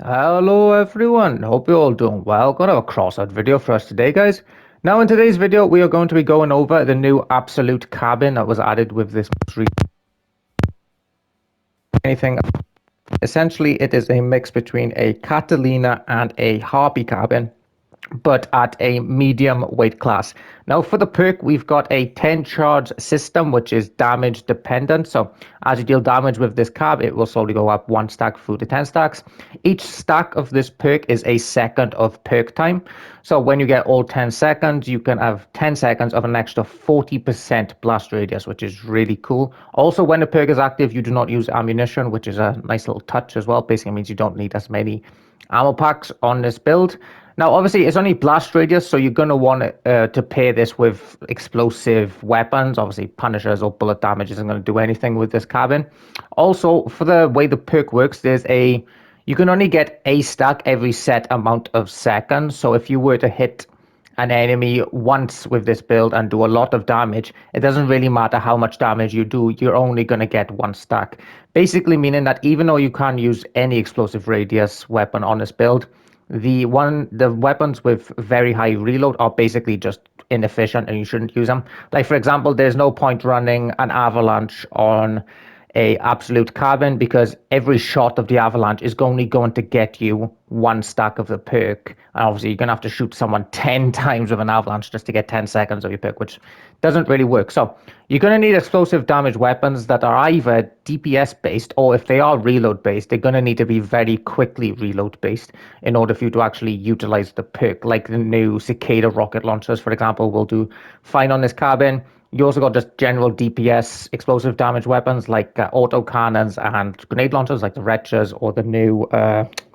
Hello everyone, hope you're all doing well. Got a crossout video for us today, guys. Now in today's video we are going to be going over the new absolute cabin that was added with this most recent anything. Essentially it is a mix between a Catalina and a Harpy cabin, but at a medium weight class. Now for the perk, we've got a 10 charge system, which is damage dependent. So as you deal damage with this cab, it will slowly go up one stack through to 10 stacks. Each stack of this perk is a second of perk time. So when you get all 10 seconds, you can have 10 seconds of an extra 40% blast radius, which is really cool. Also, when the perk is active, you do not use ammunition, which is a nice little touch as well. Basically means you don't need as many ammo packs on this build. Now, obviously, it's only blast radius, so you're going to want to pair this with explosive weapons. Obviously, Punishers or bullet damage isn't going to do anything with this cabin. Also, for the way the perk works, you can only get a stack every set amount of seconds. So if you were to hit an enemy once with this build and do a lot of damage, it doesn't really matter how much damage you do, you're only going to get one stack. Basically meaning that even though you can't use any explosive radius weapon on this build, the weapons with very high reload are basically just inefficient and you shouldn't use them. Like for example, there's no point running an avalanche on a absolute carbon because every shot of the avalanche is only going to get you one stack of the perk. And obviously you're gonna have to shoot someone 10 times with an avalanche just to get 10 seconds of your perk, which doesn't really work. So you're gonna need explosive damage weapons that are either DPS based, or if they are reload based, they're gonna need to be very quickly reload based in order for you to actually utilize the perk. Like the new Cicada rocket launchers, for example, will do fine on this carbon. You also got just general DPS explosive damage weapons like auto cannons and grenade launchers like the Wretches or the new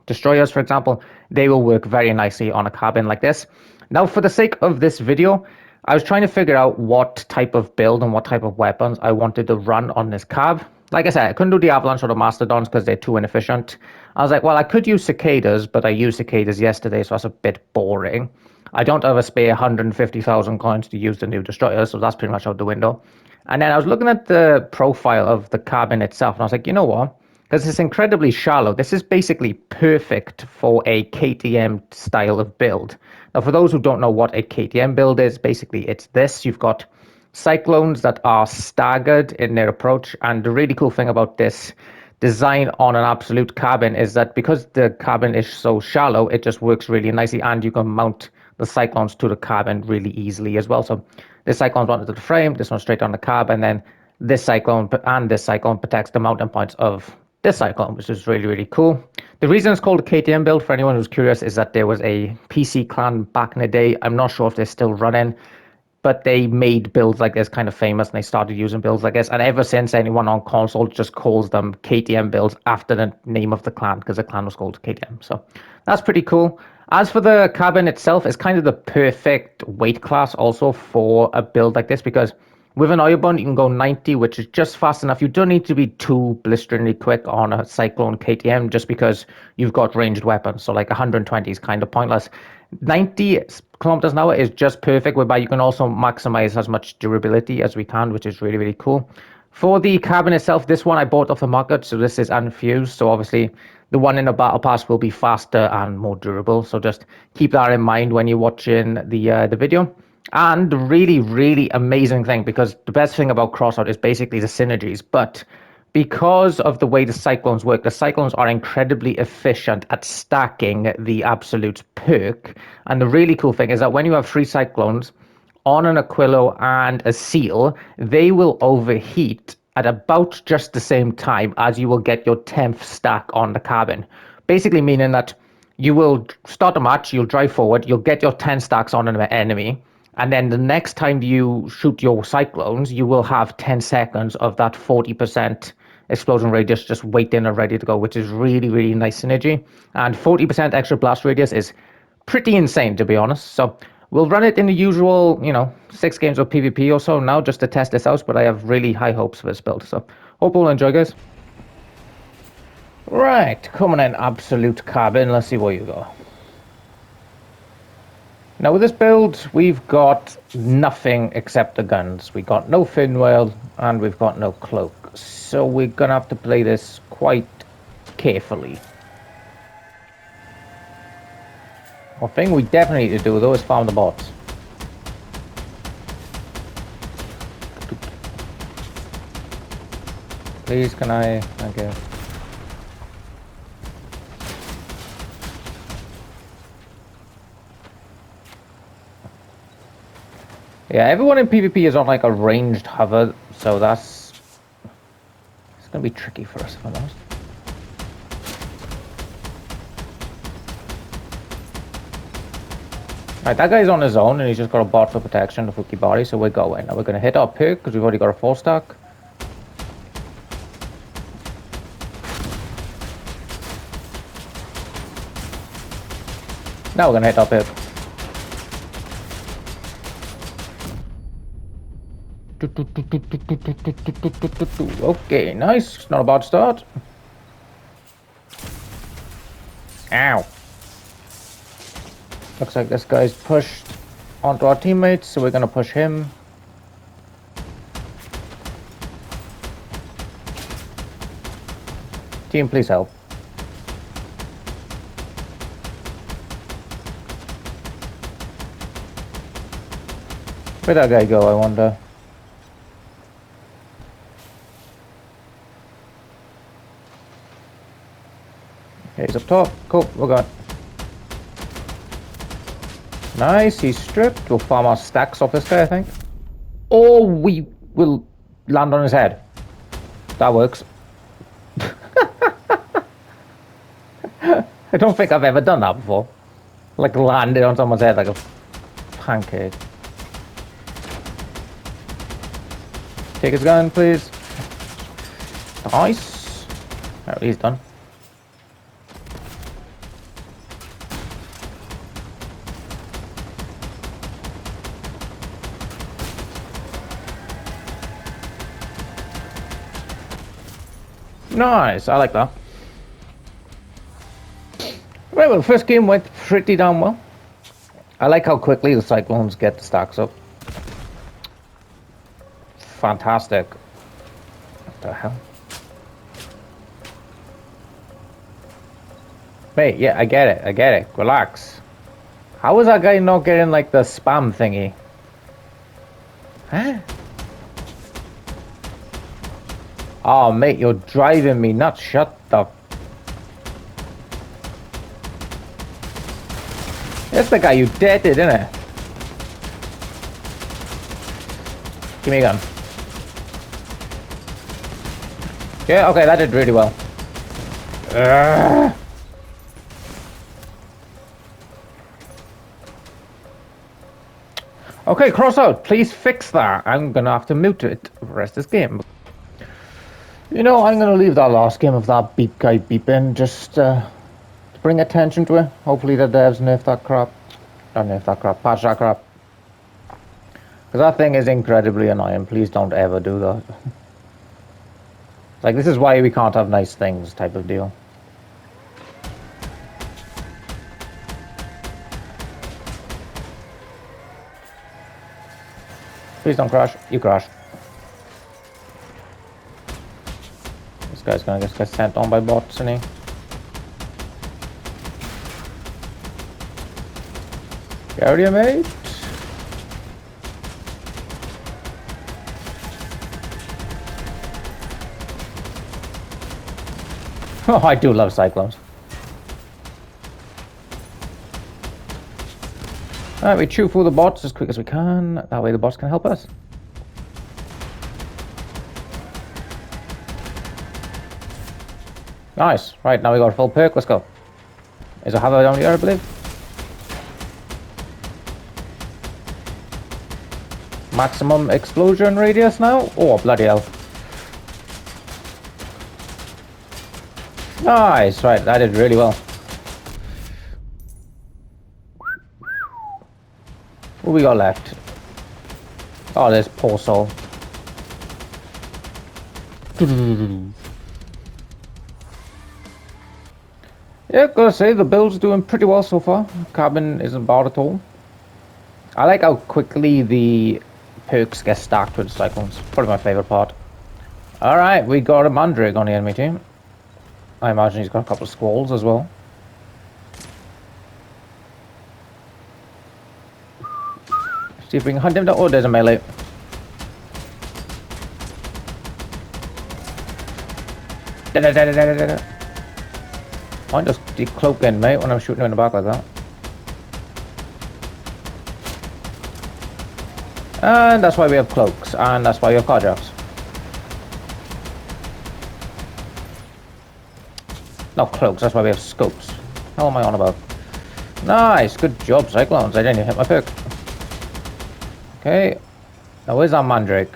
destroyers, for example. They will work very nicely on a cabin like this. Now, for the sake of this video, I was trying to figure out what type of build and what type of weapons I wanted to run on this cab. Like I said, I couldn't do the Avalanche or the Mastodons because they're too inefficient. I was like, well, I could use Cicadas, but I used Cicadas yesterday, so that's a bit boring. I don't have a spare 150,000 coins to use the new destroyer, so that's pretty much out the window. And then I was looking at the profile of the cabin itself, and I was like, you know what? Because it's incredibly shallow. This is basically perfect for a KTM style of build. Now, for those who don't know what a KTM build is, basically it's this. You've got cyclones that are staggered in their approach, and the really cool thing about this design on an absolute cabin is that because the cabin is so shallow, it just works really nicely, and you can mount the cyclones to the cabin really easily as well. So this cyclone's mounted to the frame, this one straight on the cab, and then this cyclone protects the mounting points of this cyclone, which is really, really cool. The reason it's called a KTM build, for anyone who's curious, is that there was a PC clan back in the day. I'm not sure if they're still running, but they made builds like this kind of famous and they started using builds like this. And ever since, anyone on console just calls them KTM builds after the name of the clan because the clan was called KTM. So that's pretty cool. As for the cabin itself, it's kind of the perfect weight class also for a build like this because with an oil bond, you can go 90, which is just fast enough. You don't need to be too blisteringly quick on a Cyclone KTM just because you've got ranged weapons. So like 120 is kind of pointless. 90 kilometers an hour is just perfect, whereby you can also maximize as much durability as we can, which is really, really cool. For the cabin itself, this one I bought off the market, so this is unfused. So obviously the one in the battle pass will be faster and more durable. So just keep that in mind when you're watching the video. And the really, really amazing thing, because the best thing about Crossout is basically the synergies, but because of the way the cyclones work, the cyclones are incredibly efficient at stacking the absolute perk. And the really cool thing is that when you have three cyclones on an Aquilo and a seal, they will overheat at about just the same time as you will get your 10th stack on the cabin. Basically meaning that you will start a match, you'll drive forward, you'll get your 10 stacks on an enemy, and then the next time you shoot your cyclones, you will have 10 seconds of that 40% explosion radius just waiting and ready to go, which is really, really nice synergy. And 40% extra blast radius is pretty insane, to be honest. So we'll run it in the usual, 6 games of PvP or so now just to test this out, but I have really high hopes for this build. So hope you'll enjoy, guys. Right, coming in absolute cabin. Let's see where you go. Now with this build, we've got nothing except the guns. We got no fin whale and we've got no cloak. So we're gonna have to play this quite carefully. One thing we definitely need to do though is farm the bots. Please, can I? Thank you. Yeah, everyone in PvP is on like a ranged hover, so it's gonna be tricky for us, if I'm honest. Right, that guy's on his own and he's just got a bot for protection, the Fuki body, so we're going. Now we're gonna hit our pick because we've already got a 4-stack. Now we're gonna hit our pick. Okay, nice. Not a bad start. Ow. Looks like this guy's pushed onto our teammates, so we're gonna push him. Team, please help. Where'd that guy go, I wonder? Okay, he's up top. Cool, we're good. Nice, he's stripped. We'll farm our stacks off this guy, I think. Or we will land on his head. That works. I don't think I've ever done that before. Like landed on someone's head like a pancake. Take his gun, please. Nice. Oh, he's done. Nice, I like that. Right, well, the first game went pretty damn well. I like how quickly the Cyclones get the stacks up. Fantastic. What the hell? Wait, yeah, I get it. Relax. How is that guy not getting, like, the spam thingy? Huh? Oh, mate, you're driving me nuts. Shut the... That's the guy you deaded, isn't it? Give me a gun. Yeah, okay, that did really well. Okay, Crossout, please fix that. I'm gonna have to mute it for the rest of this game. You know, I'm gonna leave that last game of that beep guy beeping just to bring attention to it. Hopefully the devs nerf that crap. Don't nerf that crap, patch that crap. Because that thing is incredibly annoying. Please don't ever do that. Like, this is why we can't have nice things type of deal. Please don't crash. You crash. This guy's gonna get sent on by bots, isn't he? Get out here, mate. Oh, I do love Cyclones. Alright, we chew through the bots as quick as we can. That way the bots can help us. Nice. Right, now we got a full perk. Let's go. Is a hover down here, I believe? Maximum explosion radius now? Oh, bloody hell. Nice. Right, that did really well. What we got left? Oh, this poor soul. Yeah, gotta say, the build's doing pretty well so far. Cabin isn't bad at all. I like how quickly the perks get stacked with Cyclones. Probably my favorite part. Alright, we got a Mandrake on the enemy team. I imagine he's got a couple of squalls as well. See if we can hunt him down. Oh, there's a melee. I'm just decloaking, mate, when I'm shooting him in the back like that. And that's why we have cloaks, and that's why we have carjacks. Not cloaks, that's why we have scopes. How am I on about? Nice, good job, Cyclones. I didn't even hit my pick. Okay. Now where's our Mandrake?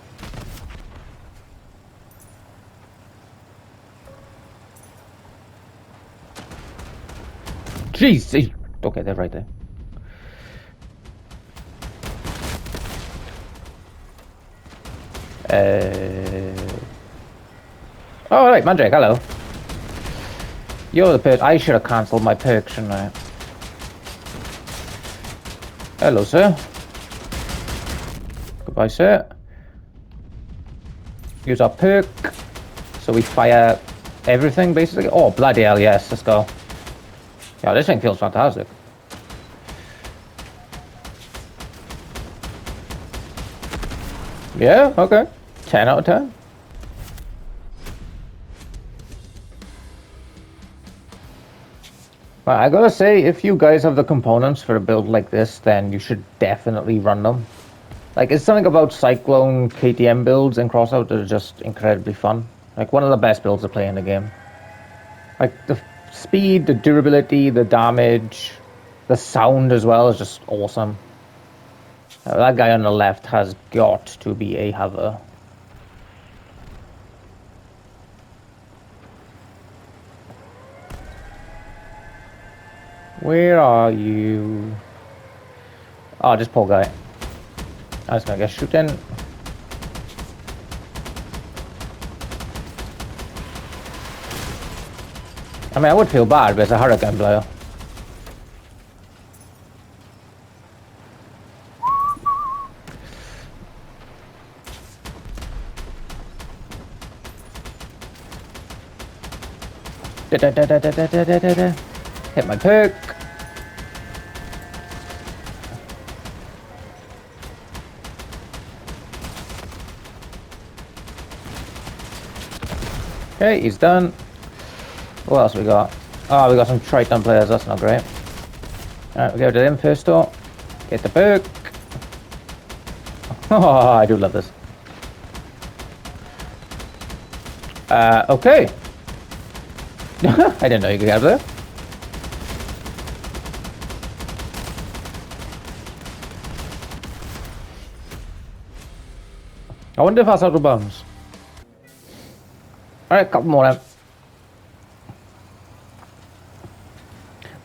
Jeez! Okay, they're right there. Oh, right, Mandrake, hello. You're the perk. I should have cancelled my perk, shouldn't I? Hello, sir. Goodbye, sir. Use our perk. So we fire everything, basically. Oh, bloody hell, yes. Let's go. Yeah, this thing feels fantastic. Yeah, okay. 10 out of 10. But I gotta say, if you guys have the components for a build like this, then you should definitely run them. Like, it's something about Cyclone KTM builds in Crossout that are just incredibly fun. Like, one of the best builds to play in the game. Like, the speed, the durability, the damage, the sound as well is just awesome. That guy on the left has got to be a hover. Where are you? Oh, this poor guy. I was gonna get shooting. I mean, I would feel bad, but it's a hurricane blower. Hit my perk. Okay, he's done. What else we got? Oh, we got some Triton players. That's not great. Alright, we go to them first though. Get the perk. Oh, I do love this. Okay. I didn't know you could get up there. I wonder if that's out of bounds. Alright, a couple more now.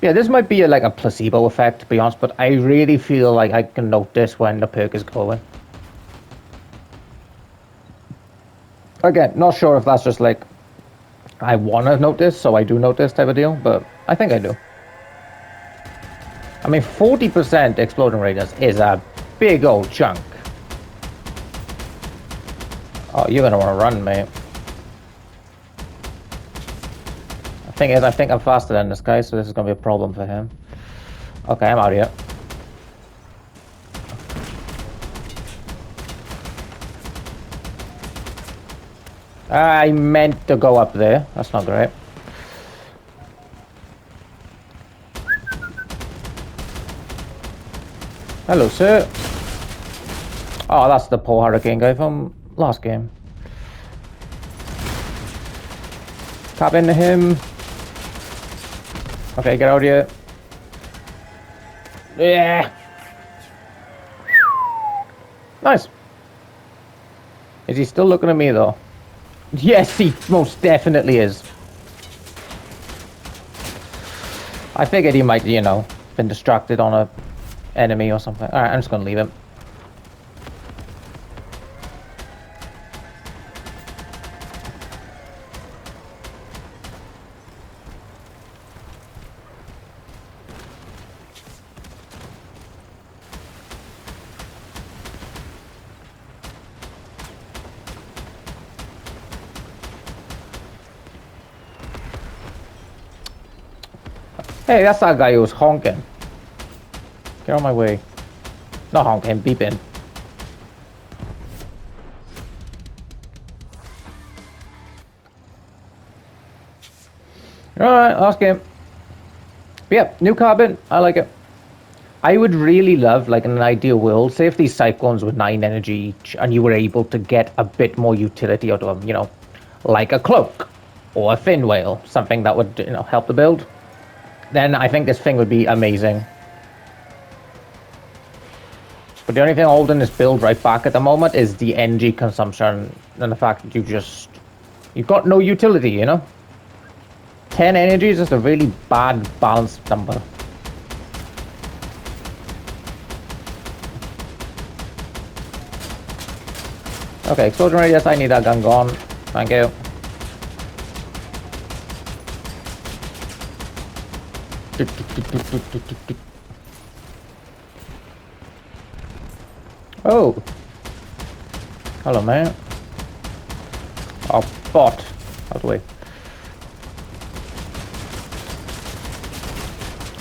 Yeah, this might be like a placebo effect, to be honest, but I really feel like I can notice when the perk is going. Again, not sure if that's just like I want to notice, so I do notice type of deal, but I think I do. I mean, 40% exploding radius is a big old chunk. Oh, you're gonna want to run, mate. The thing is, I think I'm faster than this guy, so this is gonna be a problem for him. Okay, I'm out of here. I meant to go up there. That's not great. Hello, sir. Oh, that's the poor hurricane guy from last game. Tap into him. Okay, get out of here. Yeah. Nice. Is he still looking at me though? Yes, he most definitely is. I figured he might, you know, been distracted on a enemy or something. Alright, I'm just gonna leave him. Hey, that's that guy who was honking. Get out of my way. Not honking, beeping. Alright, last game. But yeah, new carbon, I like it. I would really love, like in an ideal world, say if these cyclones were 9 energy each and you were able to get a bit more utility out of them, you know, like a cloak or a fin whale, something that would, you know, help the build. Then I think this thing would be amazing. But the only thing holding this build right back at the moment is the energy consumption and the fact that you've got no utility, you know? 10 energy is just a really bad balanced number. Okay, explosion radius, I need that gun gone. Thank you. Oh. Hello, man. Oh, bot. Out of the way.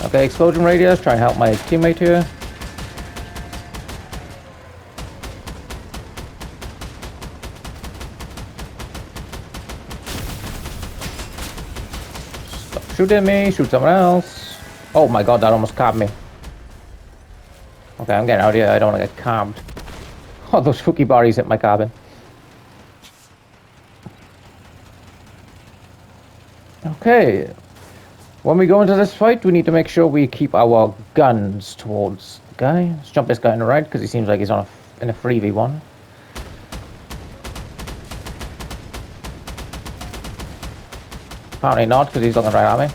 Okay, explosion radius, try and help my teammate here. Shoot at me, shoot someone else. Oh my god, that almost capped me. Okay, I'm getting out of here, I don't want to get capped. Oh, those spooky bodies hit my cabin. Okay. When we go into this fight, we need to make sure we keep our guns towards the guy. Let's jump this guy on the right, because he seems like he's on in a 3v1. Apparently not, because he's looking right at me.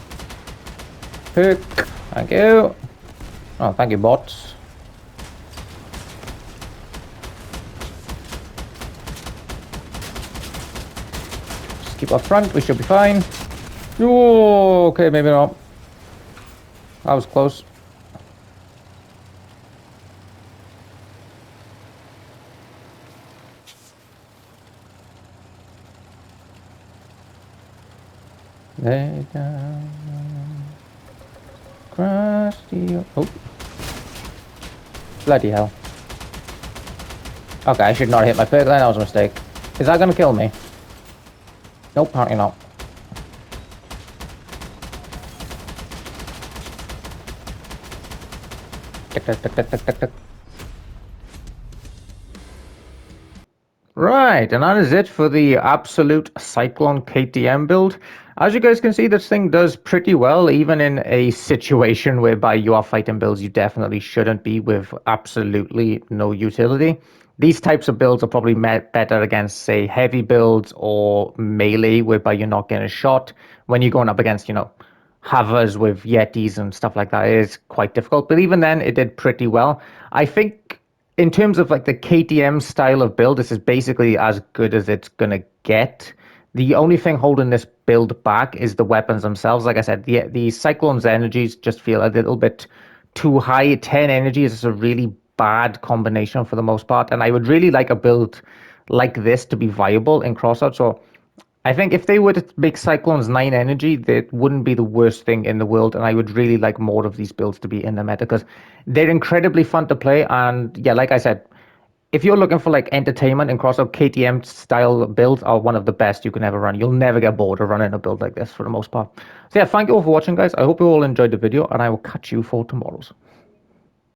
Hook. Thank you. Oh, thank you, bots. Just keep up front, we should be fine. Oh, okay, maybe not. That was close. Lay down. Cross the... Oh. Bloody hell. Okay, I should not hit my perk then, that was a mistake. Is that gonna kill me? Nope, apparently not. Tick, tick, tick, tick, tick, tick, tick. Right, and that is it for the absolute Cyclone KTM build. As you guys can see, this thing does pretty well, even in a situation whereby you are fighting builds you definitely shouldn't be with absolutely no utility. These types of builds are probably better against, say, heavy builds or melee, whereby you're not getting shot. When you're going up against, you know, Havers with Yetis and stuff like that, it is quite difficult. But even then, it did pretty well. I think in terms of like the KTM style of build, this is basically as good as it's gonna get. The only thing holding this build back is the weapons themselves. Like I said, the Cyclone's energies just feel a little bit too high. 10 energy is a really bad combination for the most part, and I would really like a build like this to be viable in Crossout. So I think if they were to make Cyclones 9 energy, that wouldn't be the worst thing in the world, and I would really like more of these builds to be in the meta because they're incredibly fun to play. And yeah, like I said, if you're looking for like entertainment and Crossout, KTM style builds are one of the best you can ever run. You'll never get bored of running a build like this for the most part. So yeah, thank you all for watching, guys. I hope you all enjoyed the video, and I will catch you for tomorrow's.